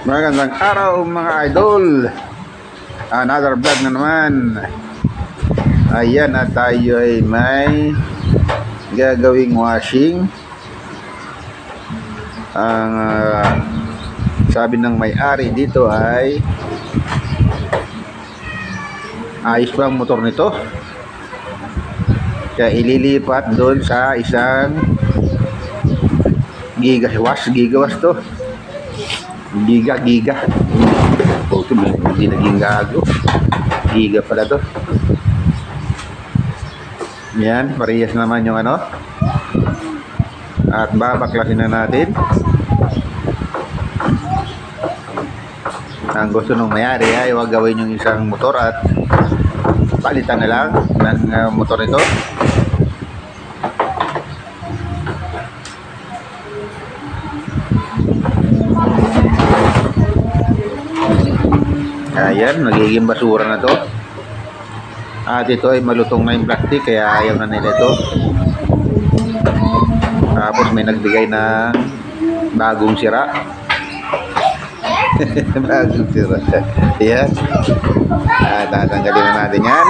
Magandang araw mga idol. Another vlog na naman. Ayan, at tayo ay may gagawing washing. Ang sabi ng may-ari dito ay ayos pa ang motor nito, kaya ililipat doon sa isang gigawash to. Giga okay, hindi naging gago, giga pala to. Yan, parehas naman yung ano, at babaklasin na natin. Ang gusto nung mayari ay huwag gawin yung isang motor at palitan na lang ng motor ito. Ayan, magiging basura na to. At ito ay malutong na yung plastic, kaya ayaw na nila ito. Tapos may nagbigay na bagong sira. Bagong sira. Ayan. At tatanggalin na natin yan.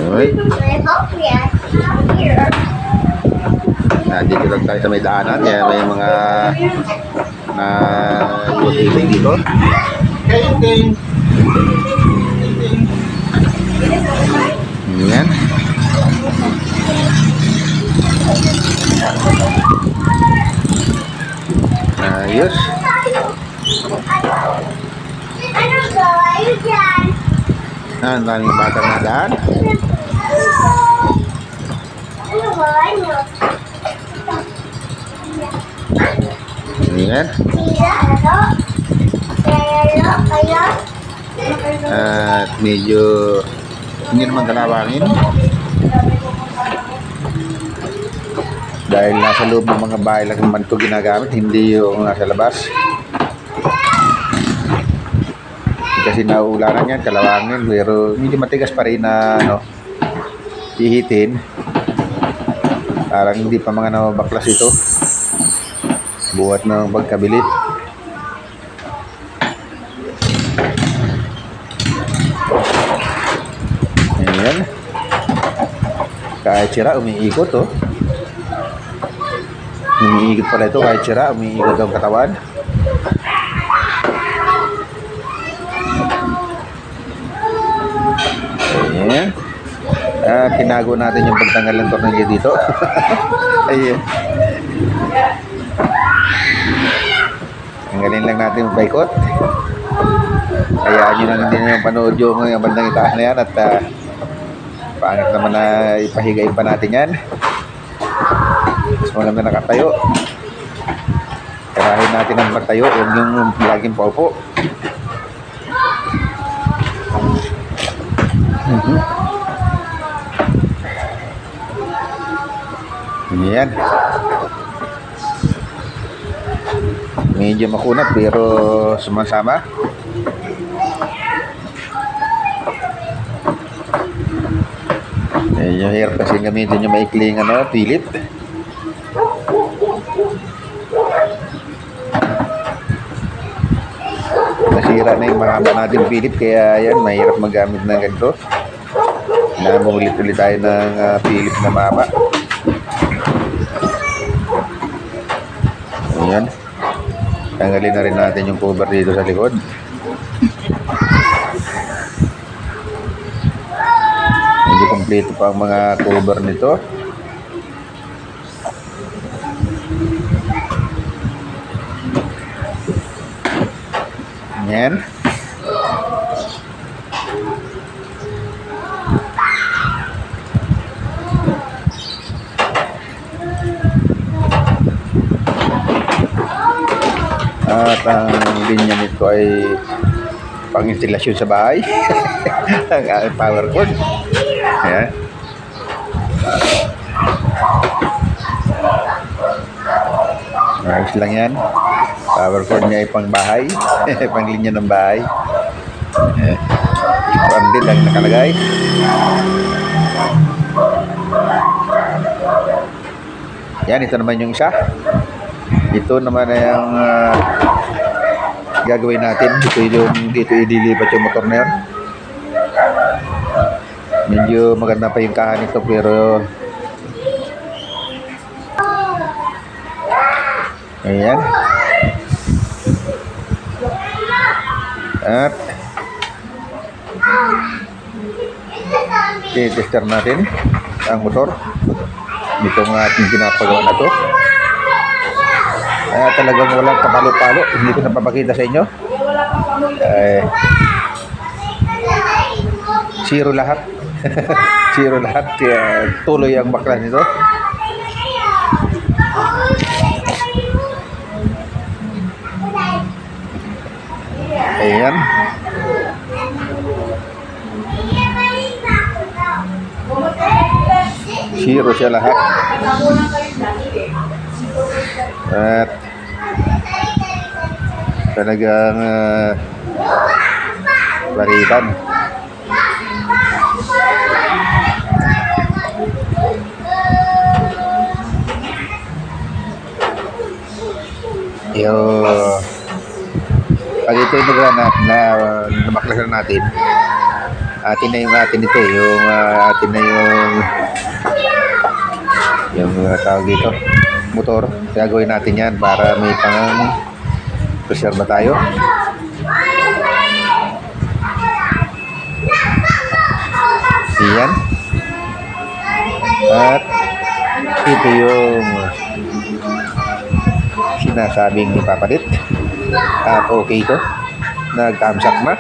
Okay. Dito lang tayo sa may daanan, kaya may mga utility dito. Ayan. Ayos. Ang daming bata na daan. Ayan. At medyo hindi naman kalawangin dahil nasa loob ng mga bahay lang naman ito ginagamit, hindi yung nasa labas. Kasi nauulanan yan, kalawangin, pero medyo matigas pa rin na ano, hihitin. Parang hindi pa mga nabaklas ito buhat ng pagkabili. Ayan. Kahit sira, umiikot oh. Umiikot pala ito, kahit sira, umiikot ang katawan. Ayan. Tinago natin yung pagtanggal ng tornilyo dito. Ayan. Tanggalin lang natin yung paikot. Hayaan nyo lang hindi nyo panood yung bandang itaas na yan. At pangit naman na ipahigayin pa natin yan. Mas maganda na nakatayo. Karahin natin ang pagtayo, huwag yung laging paupo. Ayan. Medyo makunat pero sumasama. Medyo hirap kasi gamitin yung maikling ano, pilit. Nasira na yung mahaba natin pilit, kaya yan, mahirap magamit ng ganito. Namulit-ulit tayo ng pilit na mahaba. Ayan. Tanggalin na rin natin yung cover dito sa likod. Hindi kompleto pa ang mga cover nito. Ayan. At ang linya nito ay pang-instalasyon sa bahay. Ang power cord. Ayan. Ayos lang yan. Power cord niya ay pang bahay. Pang linya ng bahay. Ito lang nakalagay. Yan, ito naman yung isa. Ito naman ay ang gagawin natin. Dito ililipat yung motor na yun. Medyo maganda pa yung kahan nito pero ayan. At i-tester natin ang motor. Ito ang ating pinapagawa na to. Kaya talagang walang kapalo-palo. Hindi ko napapakita sa inyo. Zero lahat. Zero lahat. Kaya tuloy ang baklas nito. Ayan. Zero siya lahat. At talagang balitan. Pag ito yung namaklasan natin, atin na yung atin ito, atin na yung tawag dito, motor. Gagawin natin yan para may pang reserva tayo. Yan. At ito yung sinasabing ipapalit. At okay ito. Nag-thumbs-up na.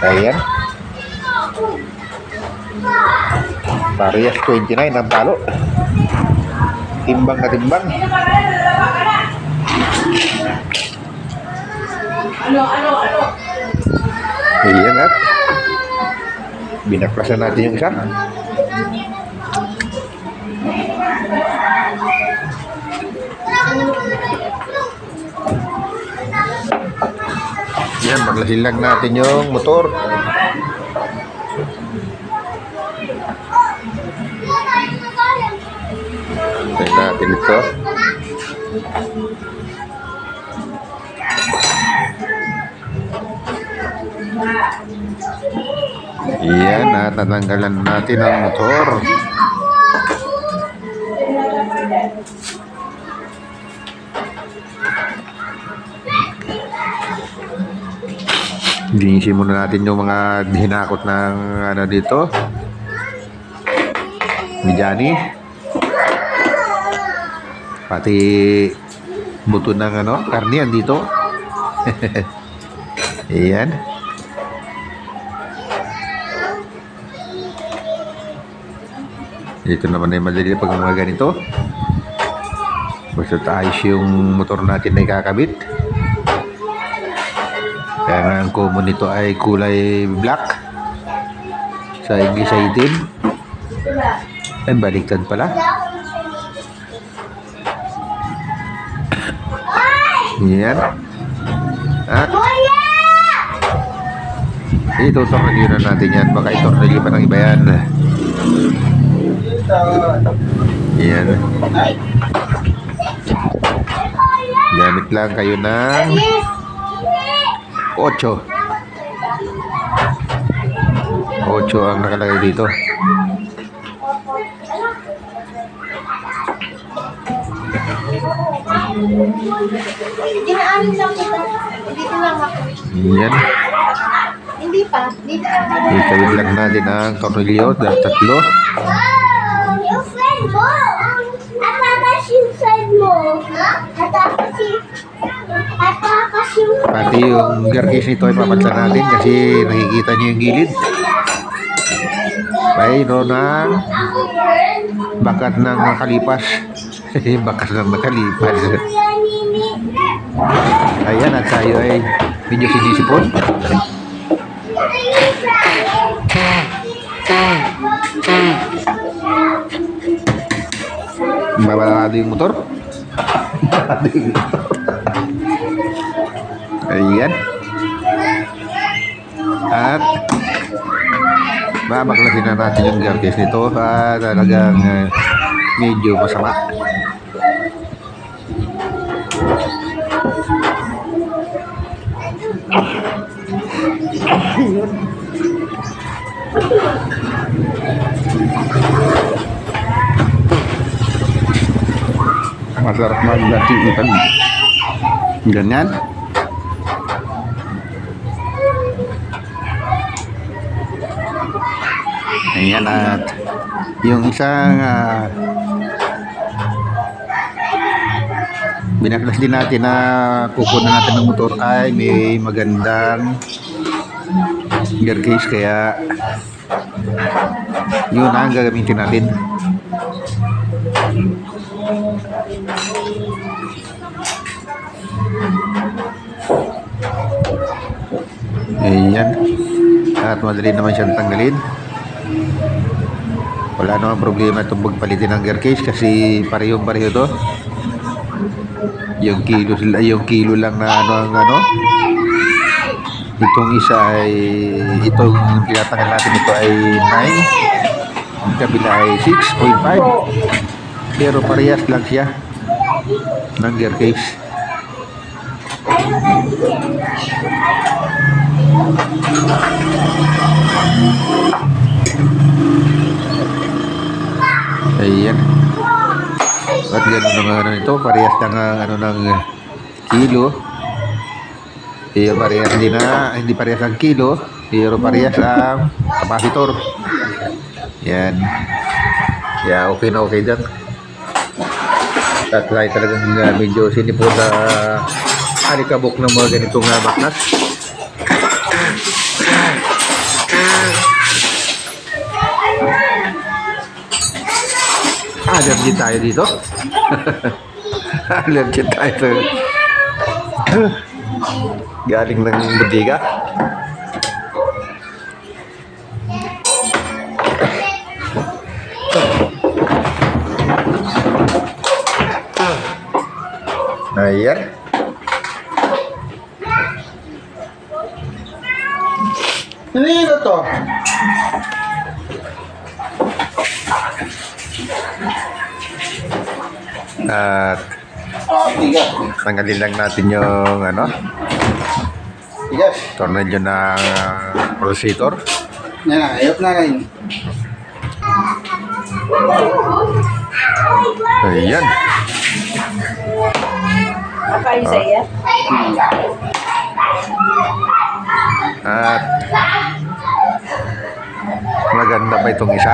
Ayan. Parehas 29 ang palo. Timbang na timbang. Ayan at binaklasan natin yung isa. Yan, maglasin lang natin yung motor. Tignan natin ito. Yan, tatanggalan natin ang motor. Linisin muna natin yung mga hinakot ng ano dito ni Johnny, pati buto ng karne yan dito. Ayan. Dito naman ay madali pag mga ganito, basta ayos yung motor natin na ikakabit. Kaya ang common nito ay kulay black sa English ay itim. Ay, baliktad pala. Yan. At itutornilyo na natin yan. Baka itornilyo pa ng iba yan. Yan. Gamit lang kayo ng 8 ang nakalagay dito. Dinaanin lang kita. Dito lang ako. Yan. Hindi pa. Dito lang ako. Ikawid lang natin ang tornilyo. Tatlo. Yung friend mo. Atakas yung friend mo. Atakas yung... Pati yung gear case nito ay papalitan natin kasi nakikita nyo yung gilid. Mayroon ng bakat ng nakalipas. Bakas ng nakalipas. Ayan, at tayo ay medyo sinisipon. Babalado yung motor. Ayan. At Babaklasin na natin yung gear case nito. Talagang medyo masama. Masarap magdating ikan. Ganyan. Ayan, at yung isang binaklas din natin na kukunan natin ng motor ay may magandang gear case, kaya yun ang gagamitin natin. Ayan, at madali naman siyang tanggalin. Wala namang problema itong pagpalitin ng gear case kasi pareho-pareho to. Yung kilo lang na ano. Itong isa ay, itong tinatanggal natin, ito ay 9, ang kabila ay 6.5, pero parehas lang siya ng gear case. Ayan. At ganun naman ano nito, parehas ng ng kilo. Pero parehas hindi parehas ang kilo, pero parehas ang capacitor. Yan. Yeah, okay na okay dyan. At tayo talagang medyo sinipon na alikabok ng mga ganitong baklas. Allergy tayo dito. Allergy tayo. Galing ng budiga. Ayan. Nino to? At tanggalin lang natin yung tornilyo ng pulsator. Yan na, ayop na rin. Ayan. At maganda pa itong isa.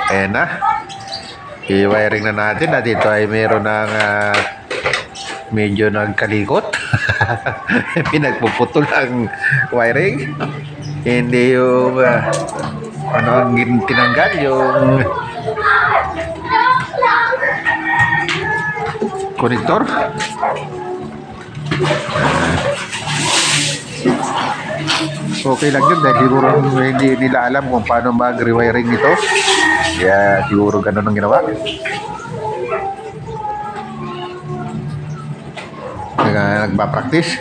Ayan na. I-wiring na natin at ito ay meron ng medyo nagkalikot. Pinagpuputol ang wiring. Hindi yung ang tinanggal yung connector. Okay lang yun dahil siguro hindi nila alam kung paano mag-rewiring ito. Kaya siguro ganun ang ginawa. Nagpa-practice.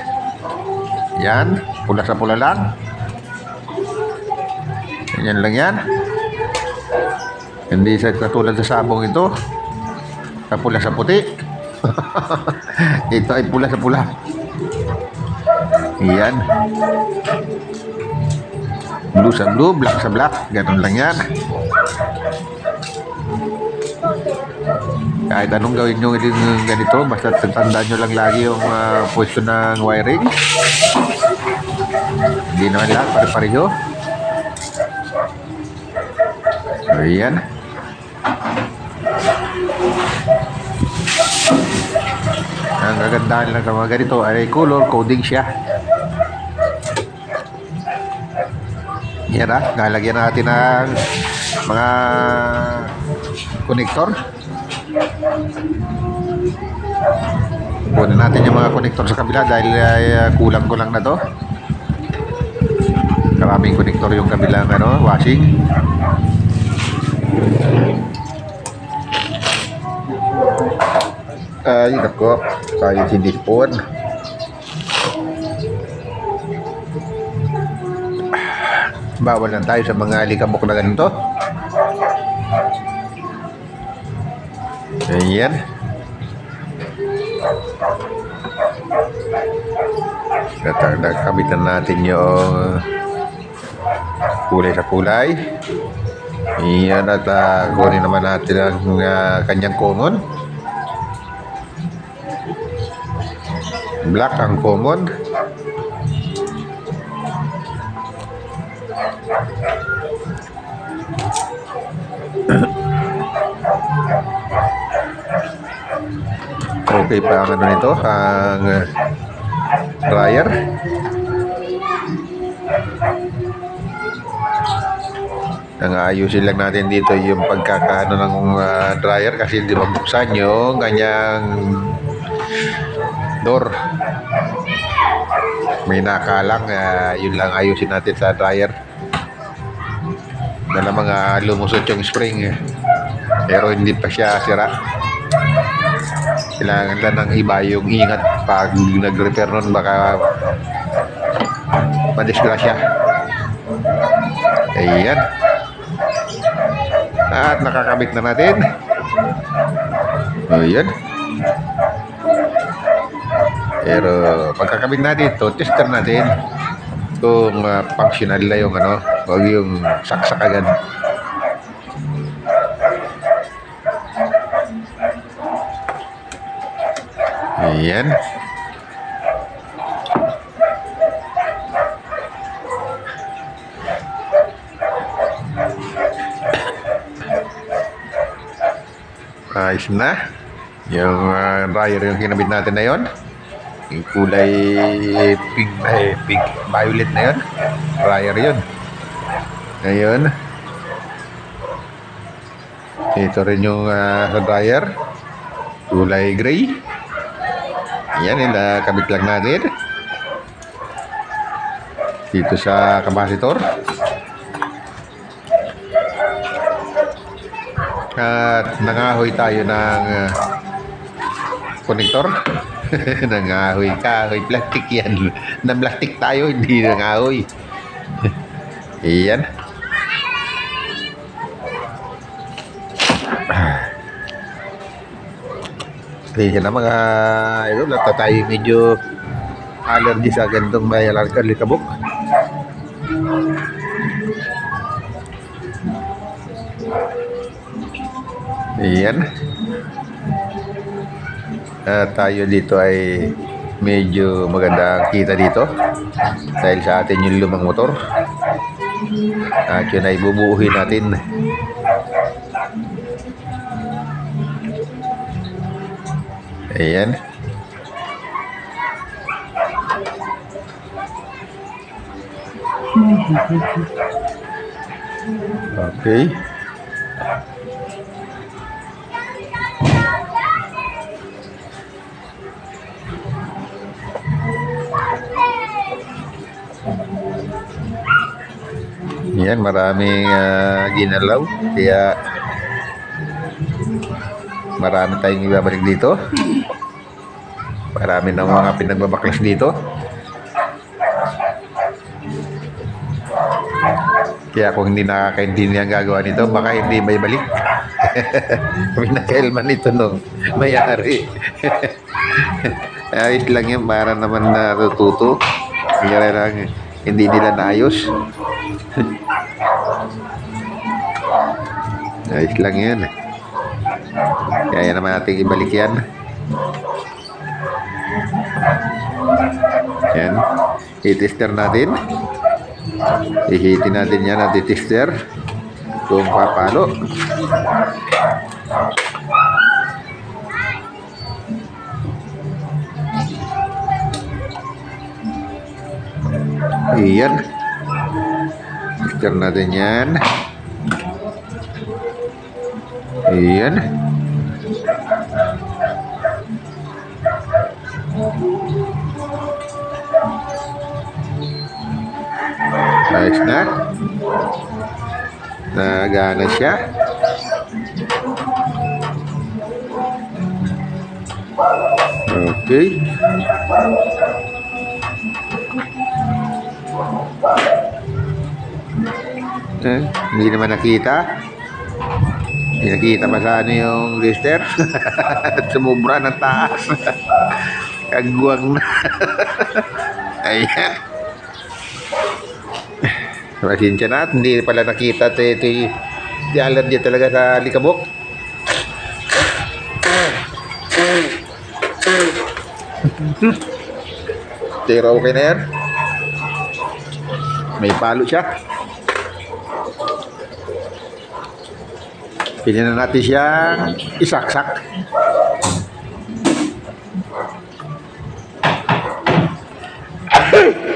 Yan, pula sa pula lang. Yan lang yan. Hindi sa katulad sa sabong ito. Sa pula sa puti. Ito ay pula sa pula. Yan. Blue sa blue, black sa black. Ganun lang yan. Kahit anong gawin nyo ganito, basta tandaan nyo lang lagi yung pwesto ng wiring. Hindi naman lahat pare-pareho. So, yan. Ang kagandahan lang sa mga ganito ay color coding siya. Yan nalagyan natin ng mga connector. Kunin natin yung mga connector sa kabila dahil kulang na to. Maraming connector yung kabilang washing. Ay nako, tayo sinipon. Bawal na tayo sa mga alikabok na ganito. Ayan. Kamitan natin yung kulay sa kulay. Ayan, at kunin naman natin ang kanyang common. Black ang common. Okay pa ang ano nito, ang dryer. Ang ayusin lang natin dito yung pagkakaano ng dryer kasi hindi mabuksan yung kanyang door. May nakalang, yun lang ayusin natin sa dryer. Dala mga lumusot yung spring pero hindi pa siya sira. Kailangan lang ng iba yung ingat pag nag-repair nun, baka madisgrasya. Ayan. At nakakabit na natin. Ayan. Pero pagkakabit natin ito, tester natin kung functional na yung ano, huwag yung saksak agad. Ayan. Ayos na. Yung dryer yung kinabit natin na yun. Yung kulay pink violet na yun. Dryer yun. Ngayon. Ito rin yung sa dryer. Kulay gray. Yan, kabit lang natin dito sa capacitor. At nangahoy tayo ng connector. Nangahoy kahoy, plastic yan. Nang-plastic tayo, hindi nangahoy. Iyan. Kaya na mga idol, at tayo medyo allergy sa ganitong may alikabok. Ayan. At tayo dito ay medyo maganda ang kita dito dahil sa atin yung lumang motor. At yun ay bubuuhin natin. Ayan. Okay. Yan, maraming ginalaw. Kaya marami tayong ibabalik dito. Marami na mga pinagbabaklas dito. Kaya kung hindi nakakaintindi ang gagawa nito, baka hindi may balik. Pinakailman ito no, may-ari. Ayos lang yan, para naman natututo. Kaya lang, hindi nila naayos. Ayos lang yan. Kaya naman natin ibalik yan. Yan. I-tester natin. Ihitin natin yan at i-tester kung papalo. Iyan. Tester natin yan. Iyan. Ayos na. Nagana siya. Okay. Hindi naman nakita. Hindi nakita pa sa ano yung lister. Sumubra ng taas. Kagwang na. Ayan. Pasensya na. Hindi pala nakita. Di alam niya talaga sa likabok. Pero okay na yan. May palo siya. Pili na natin siyang isaksak.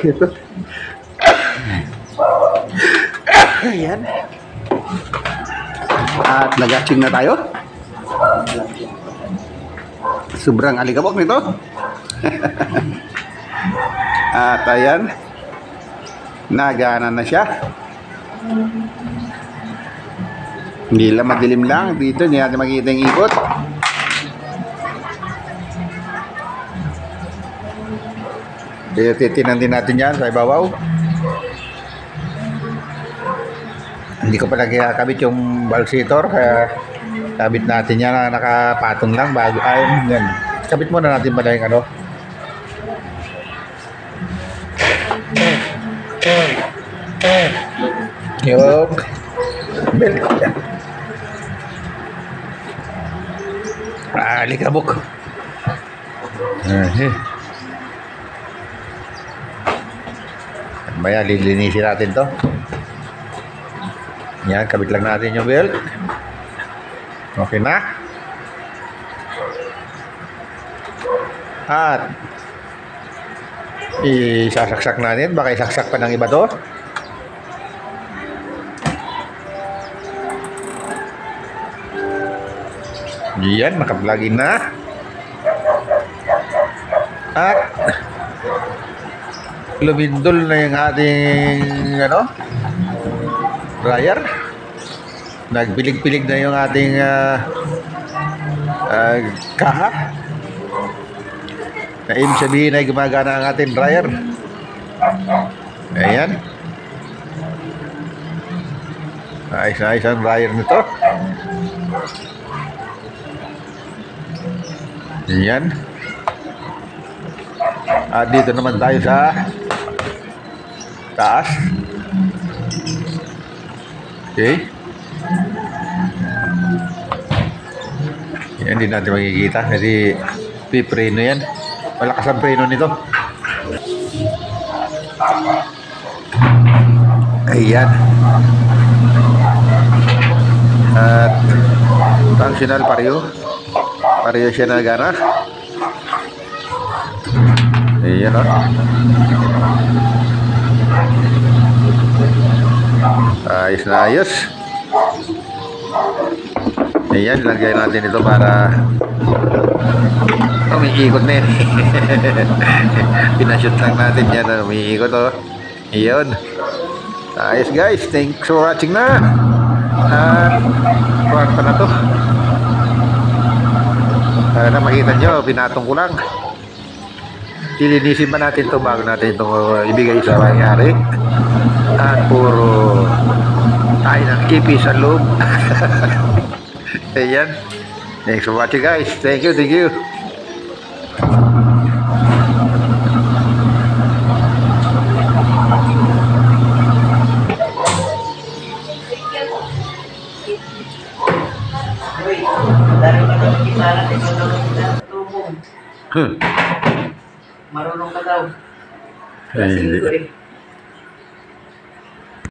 Ito. Ayan. At nag-atching na tayo. Sobrang alikabok nito. At ayan. Nagana na siya. Hindi lang madilim lang. Dito hindi natin makikita yung ikot. Dito titinan din natin yan sa ibabaw. Hindi ko pa nagkakabit yung balsitor. Kaya kabit natin yan na nakapatong lang bago. Ayun yan. Kabit muna natin pala yung ano. Yung belt. Alikabok. Maya, lilinisin natin to. Yan, kabit lang natin yung belt. Okay na. At isasaksak natin. Baka isaksak pa ng iba to. Yan, nakaplugin na. At lumindol na yung ating ano, dryer. Nagpilig-pilig na yung ating kaha. Na ibig sabihin ay gumagana ang ating dryer. Ayan. Ayos-ayos ang dryer nito. Ayan. At dito naman tayo sa taas. Okay. Yan, hindi natin makikita kasi pipreno yan. Malakas ang preno nito. Ayan. At functional pareho. Pareho siya na gana. Ayan o. Ayos na ayos. Ayan, lagyan natin ito para umiikot na yun. Pinashoot lang natin yan. Umiikot o. Ayan. Ayos guys. Thanks for watching na. Kwarta na to. Para na makita nyo, pinatong ko lang. Ilinisin pa natin ito bago natin itong ibigay sa may-ari. At puro tayo ng kipi sa loob. Ayan. Thanks for watching guys. Thank you, thank you. Marunong ka daw. Ay, hindi.